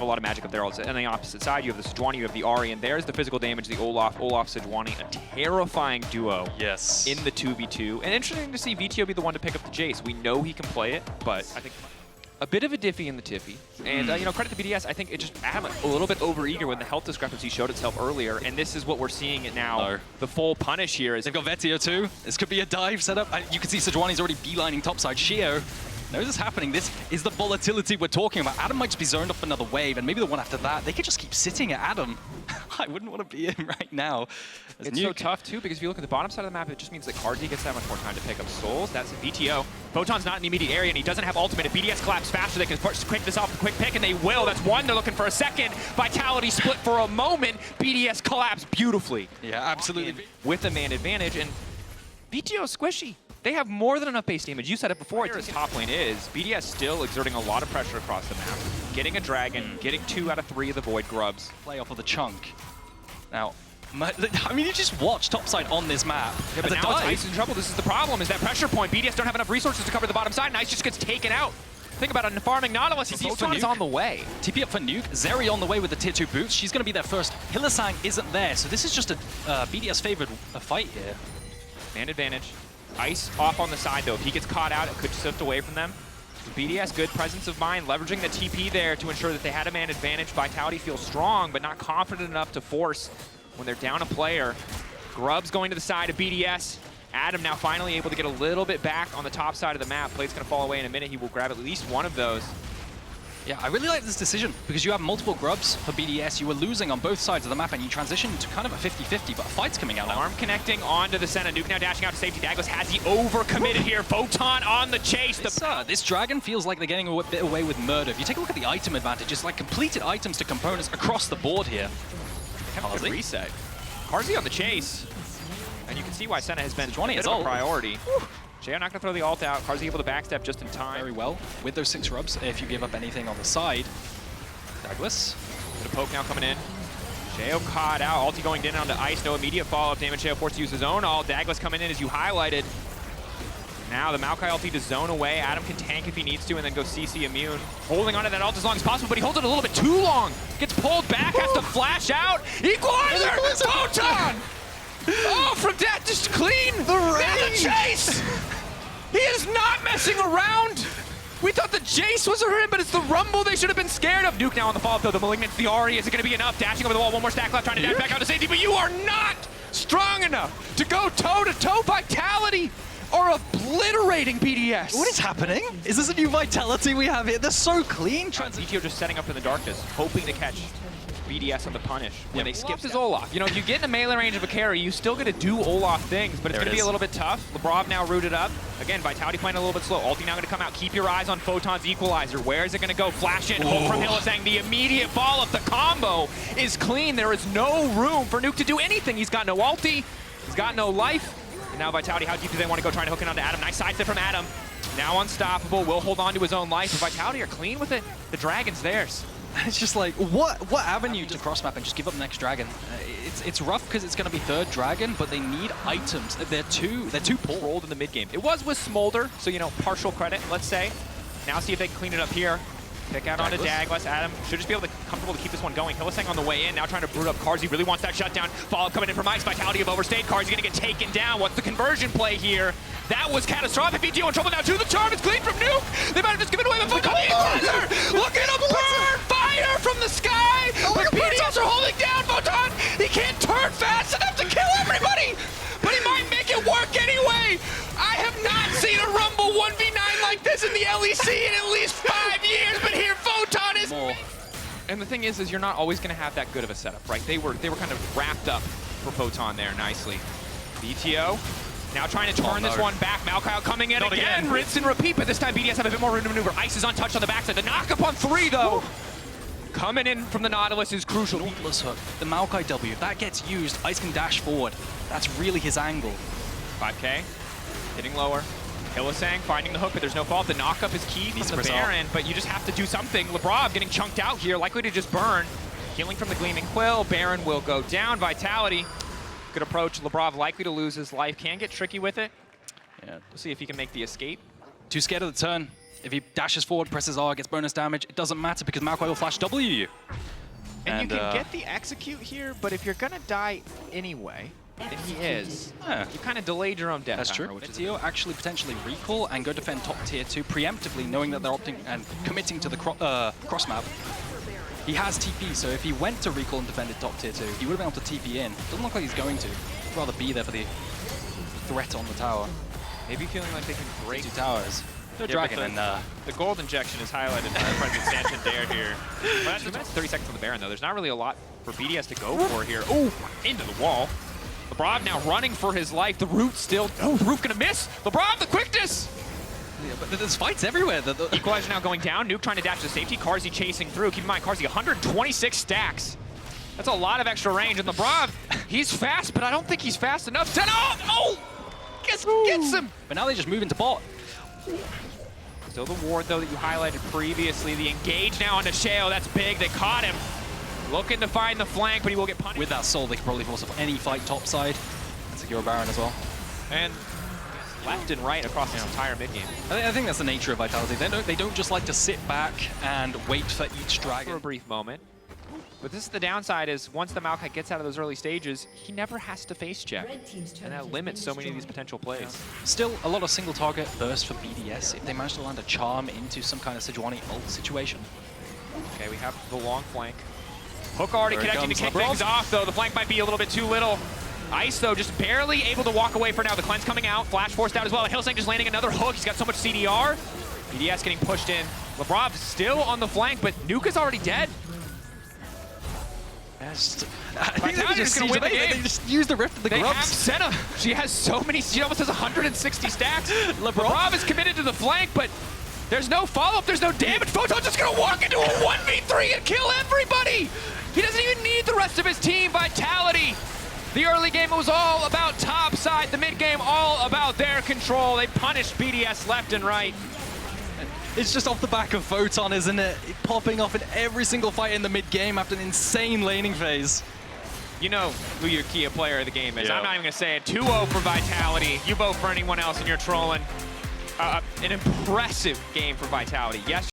have a lot of magic up there. On the opposite side, you have the Sejuani, you have the Ahri, and there's the physical damage, the Olaf, Sejuani, a terrifying duo in the 2v2. And interesting to see VTO be the one to pick up the Jace. We know he can play it, but I think a bit of a diffy in the tiffy. And, you know, credit to BDS, I think it just Adam a little bit overeager when the health discrepancy showed itself earlier, and this is what we're seeing it now. No. The full punish here is... They've got Vetio too. This could be a dive setup. You can see Sejuani's already beelining topside. Shio knows it's happening. This is the volatility we're talking about. Adam might just be zoned up another wave, and maybe the one after that. They could just keep sitting at Adam. I wouldn't want to be in right now. It's so tough, too, because if you look at the bottom side of the map, it just means that KazaLoLL gets that much more time to pick up souls. That's a VTO. Photon's not in the immediate area, and he doesn't have ultimate. If BDS collapse faster, they can quick this off a quick pick, and they will. That's one. They're looking for a second. Vitality split for a moment. BDS collapse beautifully. Yeah, absolutely. With a man advantage, and VTO squishy. They have more than enough base damage. You said it before, as top lane is. BDS still exerting a lot of pressure across the map. Getting a dragon, getting 2 out of 3 of the Void Grubs. Play off of the chunk. Now, I mean, you just watch topside on this map. Yeah, but now it's Ice in trouble. This is the problem, is that pressure point. BDS don't have enough resources to cover the bottom side, and Ice just gets taken out. Think about it, farming Nautilus. Photon is on the way. TP up for Nuke. Zeri on the way with the tier 2 boots. She's going to be there first. Hylissang isn't there, so this is just a BDS favored fight here. Man advantage. Ice off on the side, though. If he gets caught out, it could sift away from them. BDS, good presence of mind, leveraging the TP there to ensure that they had a man advantage. Vitality feels strong, but not confident enough to force when they're down a player. Grub's going to the side of BDS. Adam now finally able to get a little bit back on the top side of the map. Plate's going to fall away in a minute. He will grab at least one of those. Yeah, I really like this decision because you have multiple grubs for BDS. You were losing on both sides of the map and you transition to kind of a 50-50, but a fight's coming out now. Arm connecting onto the center. Nuke now dashing out to safety. Douglas has he overcommitted here. Photon on the chase. This dragon feels like they're getting a bit away with murder. If you take a look at the item advantage, it's like completed items to components across the board here. Have a good reset. KazaLoLL on the chase. And you can see why Senna has been a bit of a priority. Sheo not going to throw the ult out. KazaLoLL able to backstep just in time. Very well. With those 6 rubs, if you give up anything on the side. Douglas. The poke now coming in. Sheo caught out. Ulti going in onto Ice. No immediate follow-up damage. Sheo forced to use his own ult. Douglas coming in as you highlighted. Now the Maokai ulti to zone away. Adam can tank if he needs to and then go CC immune. Holding onto that ult as long as possible, but he holds it a little bit too long. Gets pulled back, has to flash out. Equalizer! Photon! Oh, from death, just clean! The chase! He is not messing around! We thought the Jace was for him, but it's the Rumble they should have been scared of. Nuke now on the follow-up, though. The Malignant, the Ahri, is it going to be enough? Dashing over the wall, one more stack left, trying to dash back out to safety, but you are not strong enough to go toe-to-toe. Vitality are obliterating BDS. What is happening? Is this a new Vitality we have here? They're so clean. VTO just setting up in the darkness, hoping to catch BDS on the punish. When they skip his Olaf. You know, if you get in the melee range of a carry, you still get to do Olaf things, but it's going to be a little bit tough. LeBron now rooted up. Again, Vitality playing a little bit slow. Ulti now going to come out. Keep your eyes on Photon's equalizer. Where is it going to go? Flash in. Hook from Hylissang. The immediate follow-up. The combo is clean. There is no room for Nuke to do anything. He's got no ulti. He's got no life. And now Vitality, how deep do they want to go? Trying to hook it onto Adam. Nice sidestep from Adam. Now unstoppable. Will hold on to his own life. But Vitality are clean with it. The dragon's theirs. It's just like, what avenue to cross map and just give up next dragon? It's rough because it's going to be 3rd dragon, but they need items. They're too poor. Rolled in the mid game. It was with Smolder, so you know, partial credit, let's say. Now see if they can clean it up here. Pick out onto Douglas. Adam should just be able to comfortable to keep this one going. Hylissang on the way in, now trying to brood up KazaLoLL. Really wants that shutdown. Follow-up coming in from Ice. Vitality have overstayed. KazaLoLL going to get taken down. What's the conversion play here? That was catastrophic. VTO in trouble now too. The charm is clean from Nuke. They might have just given away the Photon. Look at him burn! Fire from the sky! But BDS are holding down Photon. He can't turn fast enough to kill everybody, but he might make it work anyway. I have not seen a Rumble 1v9 like this in the LEC in at least 5 years, but here Photon is... And the thing is you're not always going to have that good of a setup, right? They were kind of wrapped up for Photon there nicely. VTO now trying to turn this one back. Maokai coming in again. Rinse and repeat, but this time BDS have a bit more room to maneuver. Ice is untouched on the backside. The knock up on 3 though. Coming in from the Nautilus is crucial. Nautilus hook, the Maokai W, if that gets used, Ice can dash forward. That's really his angle. 5K, hitting lower. Hylissang finding the hook, but there's no fault. The knockup is key from the Baron, but you just have to do something. LeBron getting chunked out here, likely to just burn. Healing from the Gleaming Quill. Baron will go down. Vitality, good approach. LeBron likely to lose his life. Can get tricky with it. Yeah, we'll see if he can make the escape. Too scared of the turn. If he dashes forward, presses R, gets bonus damage, it doesn't matter because Maokai will flash W you. And you can get the execute here, but if you're gonna die anyway, and he is, you kind of delayed your own death. That's true. Tio actually potentially recall and go defend top tier 2 preemptively, knowing that they're opting and committing to the cross map. He has TP, so if he went to recall and defended top tier 2, he would have been able to TP in. Doesn't look like he's going to. He'd rather be there for the threat on the tower. Maybe feeling like they can break 2 towers. No dragon and the gold injection is highlighted by our friend Expansion Dare here. Well, that's 2 minutes 30 seconds on the Baron though. There's not really a lot for BDS to go for here. Oh, into the wall. LeBron now running for his life. The root still. Oh, the root gonna miss. LeBron the quickness. Yeah, but there's fights everywhere. The Equalizer now going down. Nuke trying to dash to safety. Carzzy chasing through. Keep in mind, Carzzy 126 stacks. That's a lot of extra range. And LeBron, he's fast, but I don't think he's fast enough. Oh! Gets him. But now they just move into bot. Still the ward, though, that you highlighted previously. The engage now onto Sheo. That's big. They caught him. Looking to find the flank, but he will get punished. With that soul, they could probably force up any fight topside. And secure Baron as well. And left and right across this entire mid-game. I think that's the nature of Vitality. They don't just like to sit back and wait for each dragon. For a brief moment. But this is the downside is once the Maokai gets out of those early stages, he never has to face check. And that limits so many of these potential plays. Still, a lot of single target burst for BDS if they manage to land a charm into some kind of Sejuani ult situation. Okay, we have the long flank. Hook already connecting to kick things off, though. The flank might be a little bit too little. Ice, though, just barely able to walk away for now. The cleanse coming out. Flash forced out as well. Hillsang just landing another hook. He's got so much CDR. BDS getting pushed in. Labrov still on the flank, but Nuke is already dead. I think they just win the game. They just use the rift of the grubs. They have Senna. She has so many. She almost has 160 stacks. Labrov is committed to the flank, but there's no follow-up. There's no damage. Photon's just going to walk into a 1v3 and kill everybody. He doesn't even need the rest of his team. Vitality. The early game was all about top side. The mid game all about their control. They punished BDS left and right. It's just off the back of Photon, isn't it? Popping off in every single fight in the mid-game after an insane laning phase. You know who your key player of the game is. Yeah. I'm not even going to say it. 2-0 for Vitality. You vote for anyone else and you're trolling. An impressive game for Vitality. Yes.